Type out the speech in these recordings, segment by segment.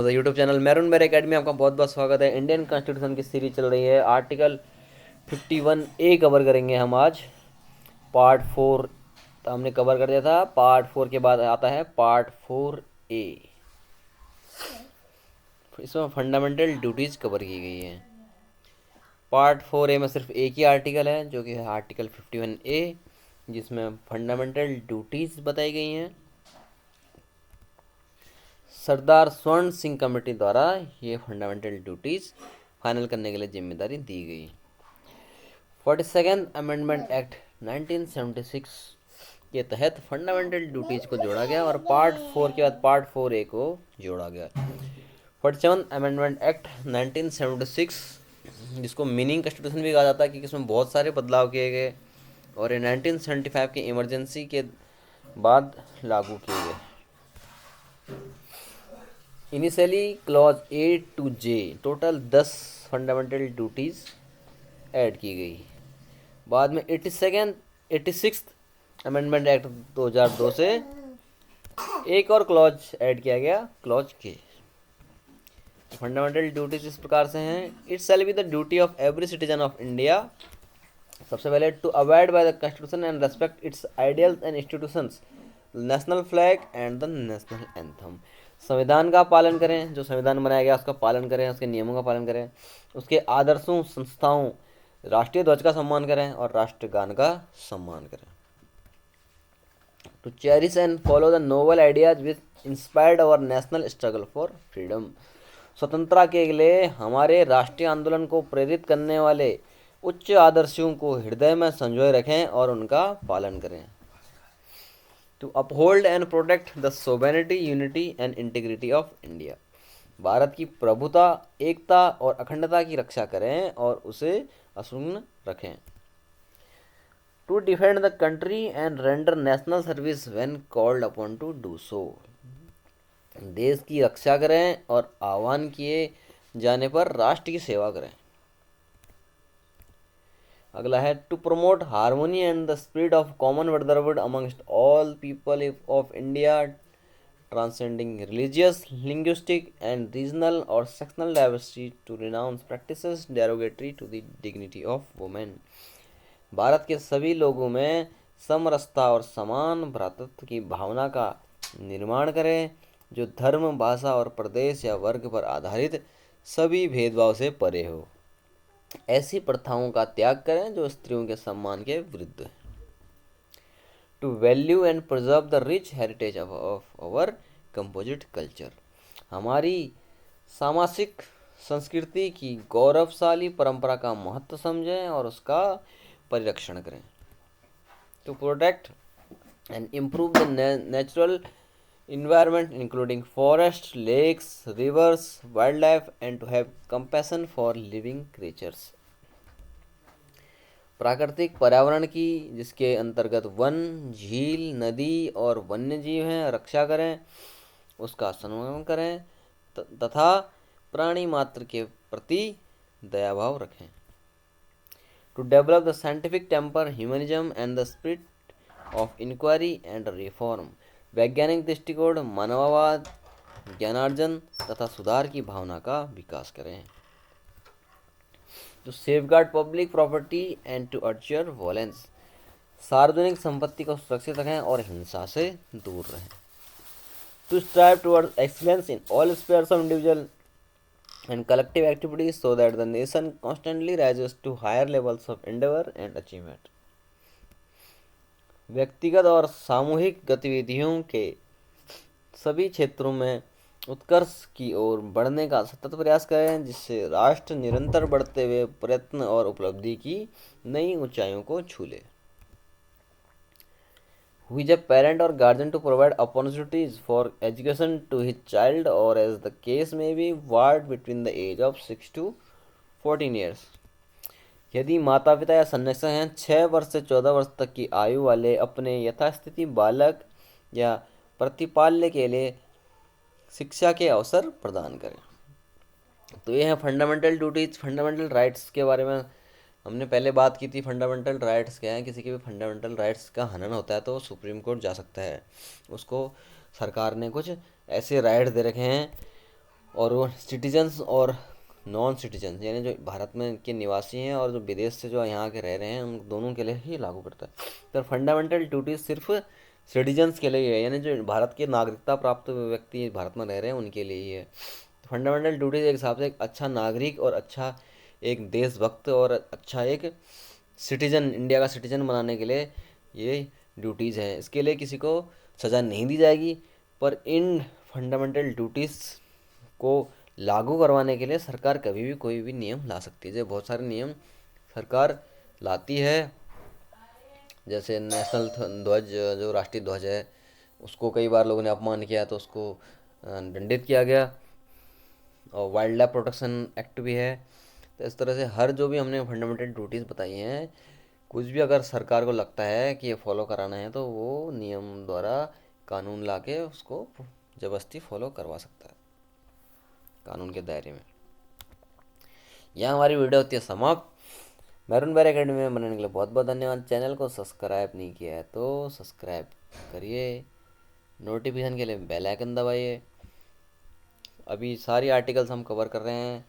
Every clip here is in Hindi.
यूट्यूब चैनल मैरून मेरे एकेडमी आपका बहुत बहुत स्वागत है। इंडियन कॉन्स्टिट्यूशन की सीरीज चल रही है। आर्टिकल 51A कवर करेंगे हम आज। पार्ट 4 तो हमने कवर कर दिया था। पार्ट 4 के बाद आता है पार्ट 4A। इसमें फंडामेंटल ड्यूटीज़ कवर की गई हैं। पार्ट 4A में सिर्फ एक ही आर्टिकल है जो कि है आर्टिकल 51A, जिसमें फंडामेंटल ड्यूटीज़ बताई गई हैं। सरदार स्वर्ण सिंह कमेटी द्वारा ये फंडामेंटल ड्यूटीज़ फाइनल करने के लिए जिम्मेदारी दी गई। 42nd अमेंडमेंट एक्ट 1976 के तहत फंडामेंटल ड्यूटीज़ को जोड़ा गया और पार्ट 4 के बाद पार्ट 4A को जोड़ा गया। 47 अमेंडमेंट एक्ट 1976, जिसको मीनिंग कॉन्स्टिट्यूशन भी कहा जाता है क्योंकि इसमें बहुत सारे बदलाव किए गए और ये 1975 की इमरजेंसी के बाद लागू किए गए। Initially clause A to J total 10 fundamental duties add की गई। बाद में 86 अमेंडमेंट एक्ट 2002 से एक और क्लॉज ऐड किया गया, क्लॉज के। फंडामेंटल ड्यूटीज इस प्रकार से हैं। It shall be the duty of every citizen of India, सबसे पहले, to abide by the constitution and respect its ideals and institutions, national flag and the national anthem. संविधान का पालन करें, जो संविधान बनाया गया उसका पालन करें, उसके नियमों का पालन करें, उसके आदर्शों, संस्थाओं, राष्ट्रीय ध्वज का सम्मान करें और राष्ट्रगान का सम्मान करें। To cherish and follow the noble ideas which inspired our national struggle for freedom. स्वतंत्रता के लिए हमारे राष्ट्रीय आंदोलन को प्रेरित करने वाले उच्च आदर्शों को हृदय में संजोए रखें और उनका पालन करें। To uphold and protect the sovereignty, unity and integrity of India. Bharat की प्रभुता, एकता और अखंडता की रक्षा करें और उसे अक्षुण्ण रखें। To defend the country and render national service when called upon to do so. देश की रक्षा करें और आह्वान किए जाने पर राष्ट्र की सेवा करें। अगला है to promote harmony and the spirit of common brotherhood amongst all people of India, transcending religious, linguistic and regional और sectional diversity, to renounce practices derogatory to the dignity of women. Bharat के सभी लोगों में समरसता और समान भ्रातृत्व की भावना का निर्माण करें, जो धर्म, भाषा और प्रदेश या वर्ग पर आधारित सभी भेदभाव से परे हो। ऐसी प्रथाओं का त्याग करें जो स्त्रियों के सम्मान के विरुद्ध है। To value and preserve the rich heritage of our composite culture. हमारी सामाजिक संस्कृति की गौरवशाली परंपरा का महत्व समझें और उसका परिरक्षण करें। To protect and improve the natural environment including forests, lakes, rivers, wildlife and to have compassion for living creatures। प्राकृतिक पर्यावरण की, जिसके अंतर्गत वन, झील, नदी और वन्य जीव हैं, रक्षा करें, उसका संरक्षण करें तथा प्राणी मात्र के प्रति दयाभाव रखें। To develop the scientific temper, humanism and the spirit of inquiry and reform. वैज्ञानिक दृष्टिकोण, मानववाद, ज्ञानार्जन तथा सुधार की भावना का विकास करें। To safeguard public property and to abjure violence. सार्वजनिक संपत्ति को सुरक्षित रखें और हिंसा से दूर रहें। To strive towards excellence in all spheres of individual and collective activities so that the nation constantly rises to higher levels of endeavour and achievement. व्यक्तिगत और सामूहिक गतिविधियों के सभी क्षेत्रों में उत्कर्ष की ओर बढ़ने का सतत प्रयास करें, जिससे राष्ट्र निरंतर बढ़ते हुए प्रयत्न और उपलब्धि की नई ऊंचाइयों को छू ले। Who is a parent or guardian to provide opportunities for education to his child or as the case may be ward between the age of 6 to 14 years। यदि माता पिता या संरक्षक हैं 6 वर्ष से 14 वर्ष तक की आयु वाले अपने यथास्थिति बालक या प्रतिपाल्य के लिए शिक्षा के अवसर प्रदान करें। तो ये है फंडामेंटल ड्यूटीज। फंडामेंटल राइट्स के बारे में हमने पहले बात की थी। फंडामेंटल राइट्स क्या है, किसी के भी फंडामेंटल राइट्स का हनन होता है तो सुप्रीम कोर्ट जा सकता है। उसको सरकार ने कुछ ऐसे राइट दे रखे हैं और वो सिटीजन्स और नॉन सिटीजन यानी जो भारत में के निवासी हैं और जो विदेश से जो यहाँ के रह रहे हैं, उन दोनों के लिए ही लागू पड़ता है। तो फंडामेंटल ड्यूटीज सिर्फ सिटीजन्स के लिए ही है, यानी जो भारत की नागरिकता प्राप्त व्यक्ति भारत में रह रहे हैं उनके लिए ही है। फंडामेंटल ड्यूटीज एक हिसाब से एक अच्छा नागरिक और अच्छा एक देशभक्त और अच्छा एक सिटीजन, इंडिया का सिटीजन बनाने के लिए ये ड्यूटीज़ हैं। इसके लिए किसी को सज़ा नहीं दी जाएगी, पर इन फंडामेंटल ड्यूटीज़ को लागू करवाने के लिए सरकार कभी भी कोई भी नियम ला सकती है। जैसे बहुत सारे नियम सरकार लाती है, जैसे नेशनल ध्वज, जो राष्ट्रीय ध्वज है, उसको कई बार लोगों ने अपमान किया तो उसको दंडित किया गया। और वाइल्ड लाइफ प्रोटेक्शन एक्ट भी है। तो इस तरह से हर जो भी हमने फंडामेंटल ड्यूटीज़ बताई हैं, कुछ भी अगर सरकार को लगता है कि ये फॉलो कराना है तो वो नियम द्वारा कानून ला के उसको ज़बरदस्ती फॉलो करवा सकता है कानून के दायरे में। यह हमारी वीडियो होती है समाप्त। मैरून बैर एकेडमी में बनने के लिए बहुत बहुत धन्यवाद। चैनल को सब्सक्राइब नहीं किया है तो सब्सक्राइब करिए, नोटिफिकेशन के लिए बेल आइकन दबाइए। अभी सारी आर्टिकल्स हम कवर कर रहे हैं,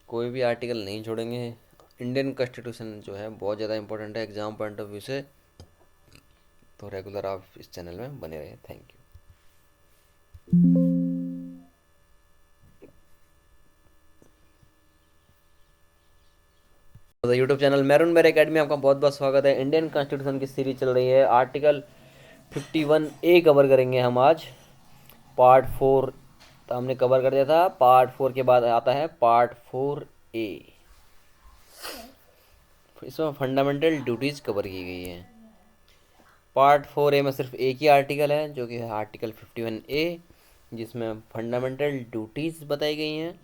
कोई भी आर्टिकल नहीं छोड़ेंगे। इंडियन कॉन्स्टिट्यूशन जो है बहुत ज़्यादा इंपॉर्टेंट है एग्ज़ाम पॉइंट ऑफ व्यू से, तो रेगुलर आप इस चैनल में बने रहिए। Thank you. तो यूट्यूब चैनल मैरून बैर एकेडमी आपका बहुत बहुत स्वागत है। इंडियन कॉन्स्टिट्यूशन की सीरीज चल रही है, आर्टिकल 51A कवर करेंगे हम आज। पार्ट 4 तो हमने कवर कर दिया था, पार्ट 4 के बाद आता है पार्ट 4A। इसमें फंडामेंटल ड्यूटीज़ कवर की गई है। पार्ट 4A में सिर्फ एक ही आर्टिकल है जो कि है आर्टिकल 51A, जिसमें फंडामेंटल ड्यूटीज़ बताई गई हैं।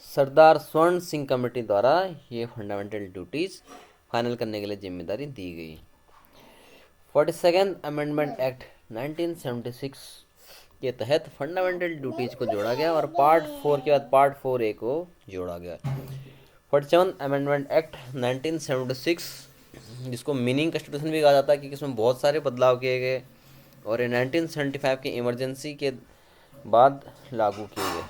सरदार स्वर्ण सिंह कमेटी द्वारा ये फंडामेंटल ड्यूटीज़ फाइनल करने के लिए जिम्मेदारी दी गई। 42nd अमेंडमेंट एक्ट 1976 के तहत फंडामेंटल ड्यूटीज़ को जोड़ा गया और पार्ट 4 के बाद पार्ट 4A को जोड़ा गया। 47 अमेंडमेंट एक्ट 1976, जिसको मीनिंग कॉन्स्टिट्यूशन भी कहा जाता है क्योंकि इसमें बहुत सारे बदलाव किए गए और ये 1975 की इमरजेंसी के बाद लागू किए गए।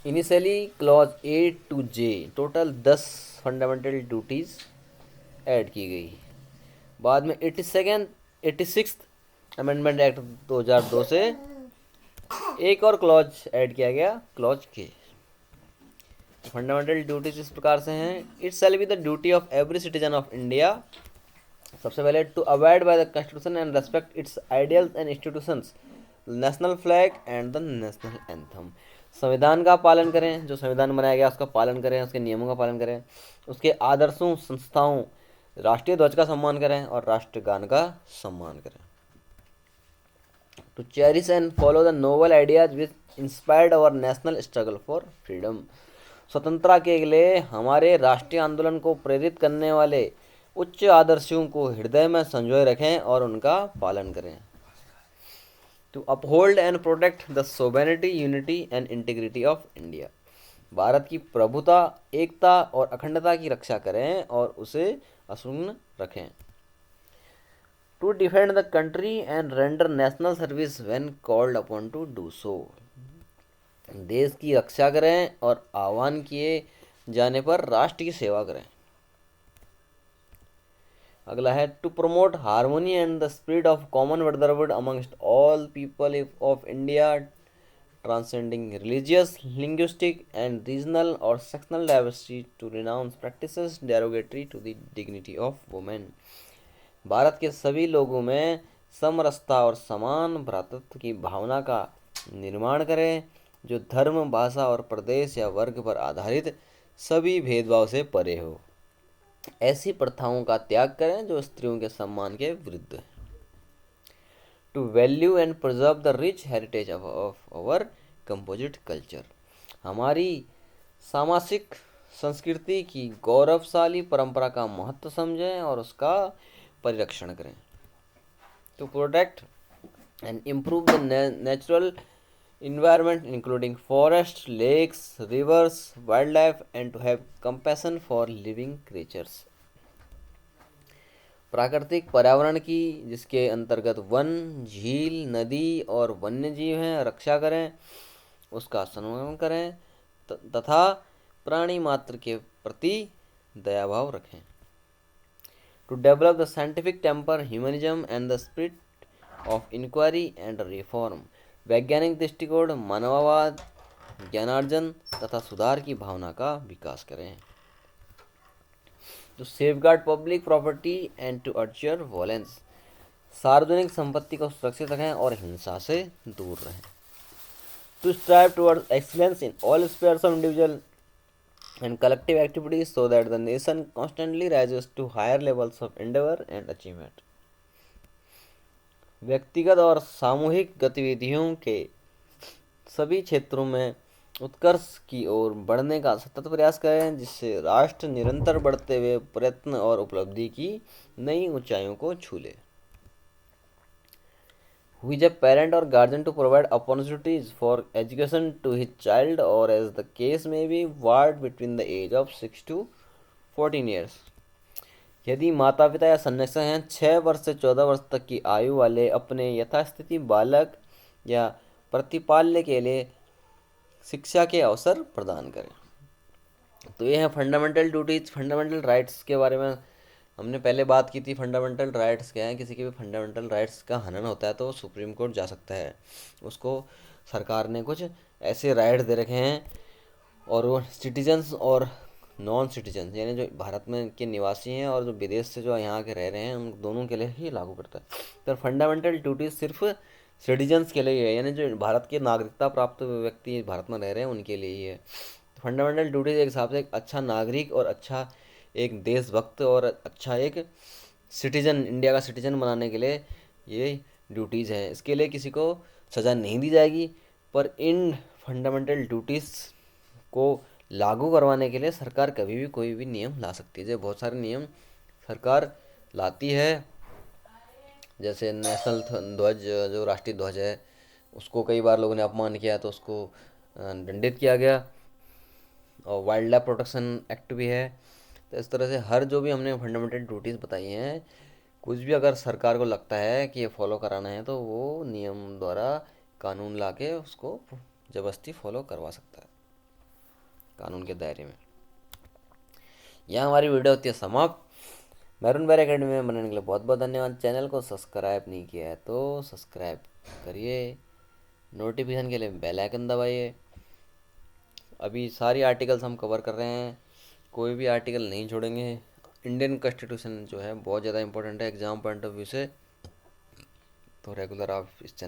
Initially clause A to J total 10 fundamental duties add की गई। बाद में 86th अमेंडमेंट एक्ट 2002 से एक और क्लॉज ऐड किया गया, क्लॉज के। फंडामेंटल ड्यूटीज इस प्रकार से हैं। It shall be the duty of every citizen of India, सबसे पहले, to avoid by the constitution and respect its ideals and institutions, national flag and the national anthem. संविधान का पालन करें, जो संविधान बनाया गया उसका पालन करें, उसके नियमों का पालन करें, उसके आदर्शों, संस्थाओं, राष्ट्रीय ध्वज का सम्मान करें और राष्ट्रगान का सम्मान करें। To cherish and follow the noble ideas which inspired our national struggle for freedom. स्वतंत्रता के लिए हमारे राष्ट्रीय आंदोलन को प्रेरित करने वाले उच्च आदर्शों को हृदय में संजोए रखें और उनका पालन करें। To uphold and protect the sovereignty, unity and integrity of India. Bharat की प्रभुता, एकता और अखंडता की रक्षा करें और उसे अक्षुण्ण रखें। To defend the country and render national service when called upon to do so. देश की रक्षा करें और आह्वान किए जाने पर राष्ट्र की सेवा करें। अगला है, to promote harmony and the spirit of common brotherhood amongst all people of India, transcending religious, linguistic and regional और sectional diversity, to renounce practices derogatory to the dignity of women. Bharat के सभी लोगों में समरसता और समान भ्रातृत्व की भावना का निर्माण करें, जो धर्म, भाषा और प्रदेश या वर्ग पर आधारित सभी भेदभाव से परे हो। ऐसी प्रथाओं का त्याग करें जो स्त्रियों के सम्मान के विरुद्ध है। To value and preserve the rich heritage of our composite culture. हमारी सामासिक संस्कृति की गौरवशाली परंपरा का महत्व समझें और उसका परिरक्षण करें। To protect and improve the natural environment including forests, lakes, rivers, wildlife, and to have compassion for living creatures. प्राकृतिक पर्यावरण की, जिसके अंतर्गत वन, झील, नदी और वन्य जीव हैं, रक्षा करें, उसका संवर्धन करें तथा प्राणी मात्र के प्रति दयाभाव रखें। To develop the scientific temper, humanism and the spirit of inquiry and reform, वैज्ञानिक दृष्टिकोण, मानववाद, ज्ञानार्जन तथा सुधार की भावना का विकास करें। To safeguard public property and to abjure violence, सार्वजनिक संपत्ति को सुरक्षित रखें और हिंसा से दूर रहें। To strive towards excellence in all spheres of individual and collective activities so that the nation constantly rises to higher levels of endeavor and achievement. व्यक्तिगत और सामूहिक गतिविधियों के सभी क्षेत्रों में उत्कर्ष की ओर बढ़ने का सतत प्रयास करें, जिससे राष्ट्र निरंतर बढ़ते हुए प्रयत्न और उपलब्धि की नई ऊंचाइयों को छू ले। Who is a parent or guardian to provide opportunities for education to his child, or as the case may be, ward between the age of 6 to 14 years. यदि माता पिता या संरक्षक हैं 6 वर्ष से 14 वर्ष तक की आयु वाले अपने यथास्थिति बालक या प्रतिपाल्य के लिए शिक्षा के अवसर प्रदान करें। तो ये है फंडामेंटल ड्यूटीज, फंडामेंटल राइट्स के बारे में हमने पहले बात की थी। फंडामेंटल राइट्स क्या है, किसी के भी फंडामेंटल राइट्स का हनन होता है तो सुप्रीम कोर्ट जा सकता है। उसको सरकार ने कुछ ऐसे राइट दे रखे हैं और वो सिटीजन्स और नॉन सिटीजन, यानी जो भारत में के निवासी हैं और जो विदेश से जो यहाँ के रह रहे हैं, उन दोनों के लिए ही लागू करता है। तो फंडामेंटल ड्यूटीज सिर्फ सिटीजन्स के लिए ही है, यानी जो भारत की नागरिकता प्राप्त व्यक्ति भारत में रह रहे हैं उनके लिए ही है। फंडामेंटल ड्यूटीज एक हिसाब से एक अच्छा नागरिक और अच्छा एक देशभक्त और अच्छा एक सिटीजन, इंडिया का सिटीजन बनाने के लिए ये ड्यूटीज़ हैं। इसके लिए किसी को सज़ा नहीं दी जाएगी, पर इन फंडामेंटल ड्यूटीज़ को लागू करवाने के लिए सरकार कभी भी कोई भी नियम ला सकती है। जैसे बहुत सारे नियम सरकार लाती है, जैसे नेशनल ध्वज, जो राष्ट्रीय ध्वज है, उसको कई बार लोगों ने अपमान किया तो उसको दंडित किया गया, और वाइल्ड लाइफ प्रोटेक्शन एक्ट भी है। तो इस तरह से हर जो भी हमने फंडामेंटल ड्यूटीज़ बताई हैं, कुछ भी अगर सरकार को लगता है कि ये फॉलो कराना है तो वो नियम द्वारा कानून ला के उसको ज़बरदस्ती फॉलो करवा सकता है कानून के दायरे में। यहाँ हमारी वीडियो होती है समाप्त। मैरून बैर एकेडमी में बनने के लिए बहुत बहुत धन्यवाद। चैनल को सब्सक्राइब नहीं किया है तो सब्सक्राइब करिए, नोटिफिकेशन के लिए बेल आइकन दबाइए। अभी सारी आर्टिकल्स हम कवर कर रहे हैं, कोई भी आर्टिकल नहीं छोड़ेंगे। इंडियन कॉन्स्टिट्यूशन जो है बहुत ज़्यादा इंपॉर्टेंट है एग्ज़ाम पॉइंट ऑफ व्यू से, तो रेगुलर आप इस चैनल